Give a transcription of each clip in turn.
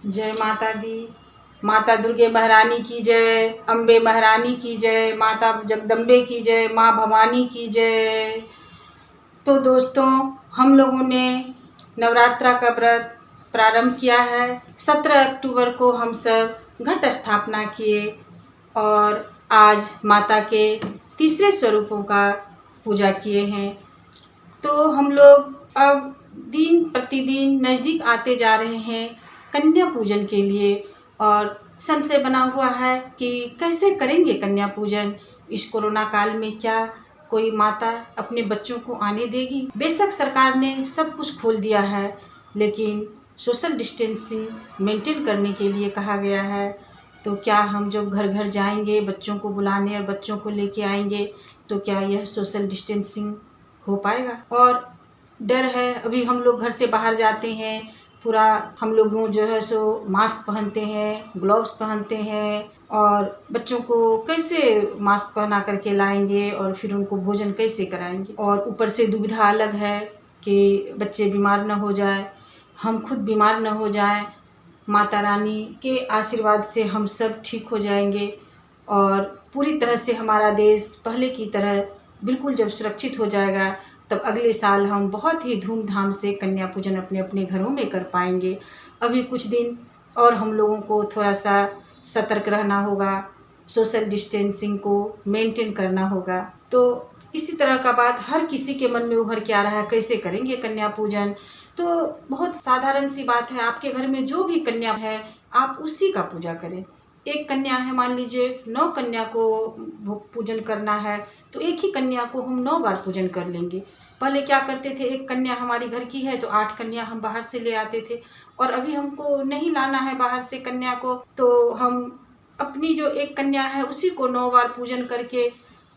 जय माता दी। माता दुर्गे महारानी की जय, अम्बे महारानी की जय, माता जगदम्बे की जय, माँ भवानी की जय। तो दोस्तों, हम लोगों ने नवरात्रा का व्रत प्रारंभ किया है। 17 अक्टूबर को हम सब घट स्थापना किए और आज माता के तीसरे स्वरूपों का पूजा किए हैं। तो हम लोग अब दिन प्रतिदिन नज़दीक आते जा रहे हैं कन्या पूजन के लिए और संशय बना हुआ है कि कैसे करेंगे कन्या पूजन। इस कोरोना काल में क्या कोई माता अपने बच्चों को आने देगी? बेशक सरकार ने सब कुछ खोल दिया है, लेकिन सोशल डिस्टेंसिंग मेंटेन करने के लिए कहा गया है। तो क्या हम जब घर घर जाएंगे बच्चों को बुलाने और बच्चों को लेके आएंगे तो क्या यह सोशल डिस्टेंसिंग हो पाएगा? और डर है, अभी हम लोग घर से बाहर जाते हैं, पूरा हम लोग जो है सो मास्क पहनते हैं, ग्लव्स पहनते हैं और बच्चों को कैसे मास्क पहना करके लाएंगे और फिर उनको भोजन कैसे कराएंगे? और ऊपर से दुविधा अलग है कि बच्चे बीमार न हो जाए, हम खुद बीमार न हो जाए। माता रानी के आशीर्वाद से हम सब ठीक हो जाएंगे और पूरी तरह से हमारा देश पहले की तरह बिल्कुल जब सुरक्षित हो जाएगा तब अगले साल हम बहुत ही धूमधाम से कन्या पूजन अपने अपने घरों में कर पाएंगे। अभी कुछ दिन और हम लोगों को थोड़ा सा सतर्क रहना होगा, सोशल डिस्टेंसिंग को मेंटेन करना होगा। तो इसी तरह का बात हर किसी के मन में उभर के आ रहा है, कैसे करेंगे कन्या पूजन? तो बहुत साधारण सी बात है, आपके घर में जो भी कन्या है आप उसी का पूजा करें। एक कन्या है, मान लीजिए 9 कन्या को पूजन करना है तो एक ही कन्या को हम 9 बार पूजन कर लेंगे। पहले क्या करते थे, एक कन्या हमारी घर की है तो 8 कन्या हम बाहर से ले आते थे, और अभी हमको नहीं लाना है बाहर से कन्या को तो हम अपनी जो एक कन्या है उसी को 9 बार पूजन करके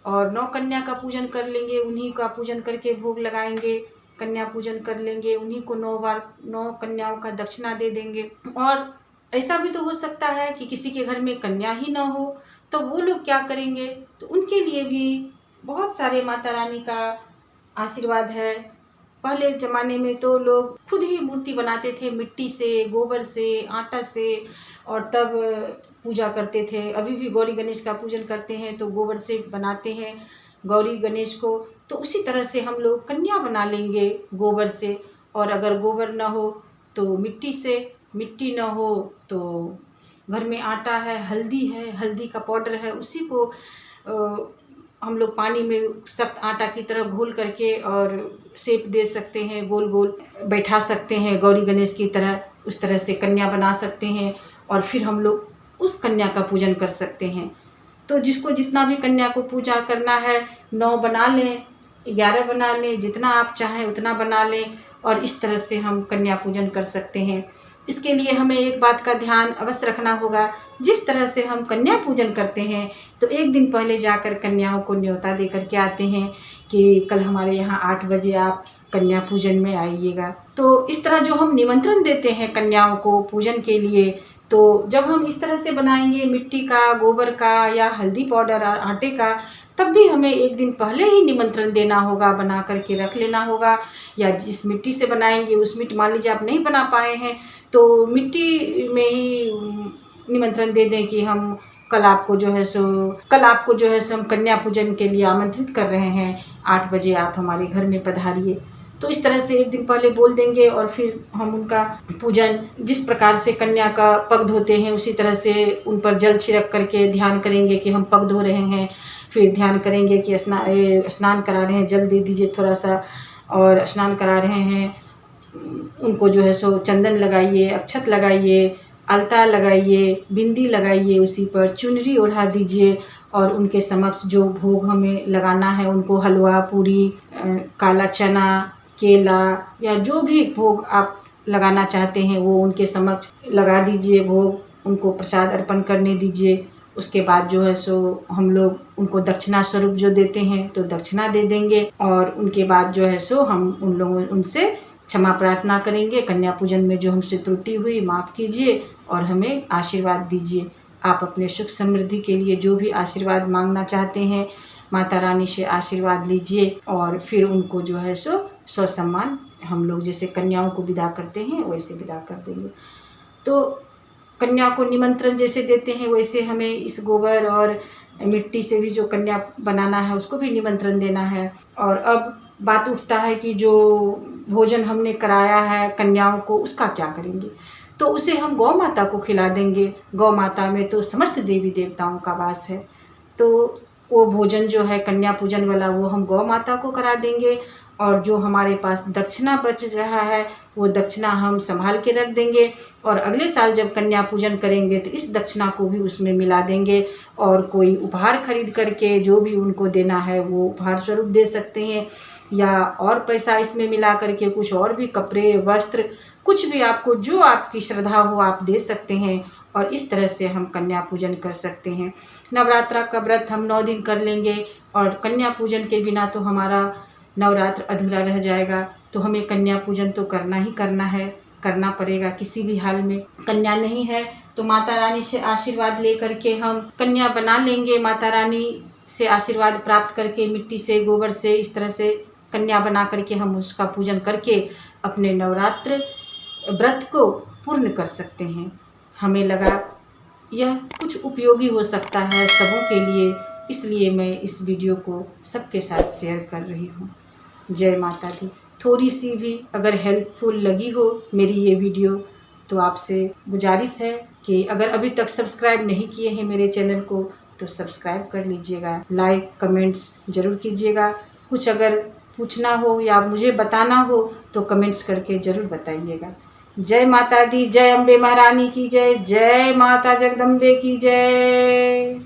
और 9 कन्या का पूजन कर लेंगे, उन्हीं का पूजन करके भोग लगाएंगे, कन्या पूजन कर लेंगे, उन्हीं को 9 बार 9 कन्याओं का दक्षिणा दे देंगे। और ऐसा भी तो हो सकता है कि किसी के घर में कन्या ही ना हो, तो वो लोग क्या करेंगे? तो उनके लिए भी बहुत सारे माता रानी का आशीर्वाद है। पहले ज़माने में तो लोग खुद ही मूर्ति बनाते थे, मिट्टी से, गोबर से, आटा से, और तब पूजा करते थे। अभी भी गौरी गणेश का पूजन करते हैं तो गोबर से बनाते हैं गौरी गणेश को। तो उसी तरह से हम लोग कन्या बना लेंगे गोबर से, और अगर गोबर ना हो तो मिट्टी से, मिट्टी ना हो तो घर में आटा है, हल्दी का पाउडर है, उसी को हम लोग पानी में सख्त आटा की तरह घोल करके और शेप दे सकते हैं, गोल गोल बैठा सकते हैं गौरी गणेश की तरह। उस तरह से कन्या बना सकते हैं और फिर हम लोग उस कन्या का पूजन कर सकते हैं। तो जिसको जितना भी कन्या को पूजा करना है 9 बना लें, 11 बना लें, जितना आप चाहें उतना बना लें, और इस तरह से हम कन्या पूजन कर सकते हैं। इसके लिए हमें एक बात का ध्यान अवश्य रखना होगा, जिस तरह से हम कन्या पूजन करते हैं तो एक दिन पहले जाकर कन्याओं को न्योता दे कर के आते हैं कि कल हमारे यहाँ 8 बजे आप कन्या पूजन में आइएगा। तो इस तरह जो हम निमंत्रण देते हैं कन्याओं को पूजन के लिए, तो जब हम इस तरह से बनाएंगे मिट्टी का, गोबर का या हल्दी पाउडर और आटे का, तब भी हमें एक दिन पहले ही निमंत्रण देना होगा, बना करके रख लेना होगा। या जिस मिट्टी से बनाएंगे उस मिट्टी, मान लीजिए आप नहीं बना पाए हैं तो मिट्टी में ही निमंत्रण दे दें कि हम कल आपको जो है सो हम कन्या पूजन के लिए आमंत्रित कर रहे हैं, 8 बजे आप हमारे घर में पधारिए। तो इस तरह से एक दिन पहले बोल देंगे और फिर हम उनका पूजन जिस प्रकार से कन्या का पग धोते हैं उसी तरह से उन पर जल छिड़क करके ध्यान करेंगे कि हम पग धो रहे हैं। फिर ध्यान करेंगे कि स्नान करा रहे हैं, जल दे दीजिए थोड़ा सा, और स्नान करा रहे हैं उनको जो है सो चंदन लगाइए, अक्षत लगाइए, अलता लगाइए, बिंदी लगाइए, उसी पर चुनरी ओढ़ा दीजिए, और उनके समक्ष जो भोग हमें लगाना है उनको हलवा पूरी, काला चना, केला या जो भी भोग आप लगाना चाहते हैं वो उनके समक्ष लगा दीजिए भोग, उनको प्रसाद अर्पण करने दीजिए। उसके बाद जो है सो हम लोग उनको दक्षिणा स्वरूप जो देते हैं तो दक्षिणा दे देंगे, और उनके बाद जो है सो हम उनसे क्षमा प्रार्थना करेंगे, कन्या पूजन में जो हमसे त्रुटि हुई माफ़ कीजिए और हमें आशीर्वाद दीजिए। आप अपने सुख समृद्धि के लिए जो भी आशीर्वाद मांगना चाहते हैं माता रानी से आशीर्वाद लीजिए, और फिर उनको जो है सो ससम्मान हम लोग जैसे कन्याओं को विदा करते हैं वैसे विदा कर देंगे। तो कन्या को निमंत्रण जैसे देते हैं वैसे हमें इस गोबर और मिट्टी से भी जो कन्या बनाना है उसको भी निमंत्रण देना है। और अब बात उठता है कि जो भोजन हमने कराया है कन्याओं को उसका क्या करेंगे, तो उसे हम गौ माता को खिला देंगे। गौ माता में तो समस्त देवी देवताओं का वास है, तो वो भोजन जो है कन्या पूजन वाला वो हम गौ माता को करा देंगे। और जो हमारे पास दक्षिणा बच रहा है वो दक्षिणा हम संभाल के रख देंगे, और अगले साल जब कन्या पूजन करेंगे तो इस दक्षिणा को भी उसमें मिला देंगे। और कोई उपहार खरीद करके जो भी उनको देना है वो उपहार स्वरूप दे सकते हैं, या और पैसा इसमें मिला करके कुछ और भी कपड़े वस्त्र कुछ भी आपको जो आपकी श्रद्धा हो आप दे सकते हैं। और इस तरह से हम कन्या पूजन कर सकते हैं। नवरात्रा का व्रत हम 9 दिन कर लेंगे, और कन्या पूजन के बिना तो हमारा नवरात्र अधूरा रह जाएगा। तो हमें कन्या पूजन तो करना ही करना है, करना पड़ेगा किसी भी हाल में। कन्या नहीं है तो माता रानी से आशीर्वाद ले करके हम कन्या बना लेंगे। माता रानी से आशीर्वाद प्राप्त करके मिट्टी से गोबर से इस तरह से कन्या बना करके हम उसका पूजन करके अपने नवरात्र व्रत को पूर्ण कर सकते हैं। हमें लगा यह कुछ उपयोगी हो सकता है सबों के लिए, इसलिए मैं इस वीडियो को सबके साथ शेयर कर रही हूँ। जय माता दी। थोड़ी सी भी अगर हेल्पफुल लगी हो मेरी ये वीडियो तो आपसे गुजारिश है कि अगर अभी तक सब्सक्राइब नहीं किए हैं मेरे चैनल को तो सब्सक्राइब कर लीजिएगा, लाइक कमेंट्स ज़रूर कीजिएगा। कुछ अगर पूछना हो या मुझे बताना हो तो कमेंट्स करके ज़रूर बताइएगा। जय माता दी। जय अम्बे महारानी की जय। जय माता जगदम्बे की जय।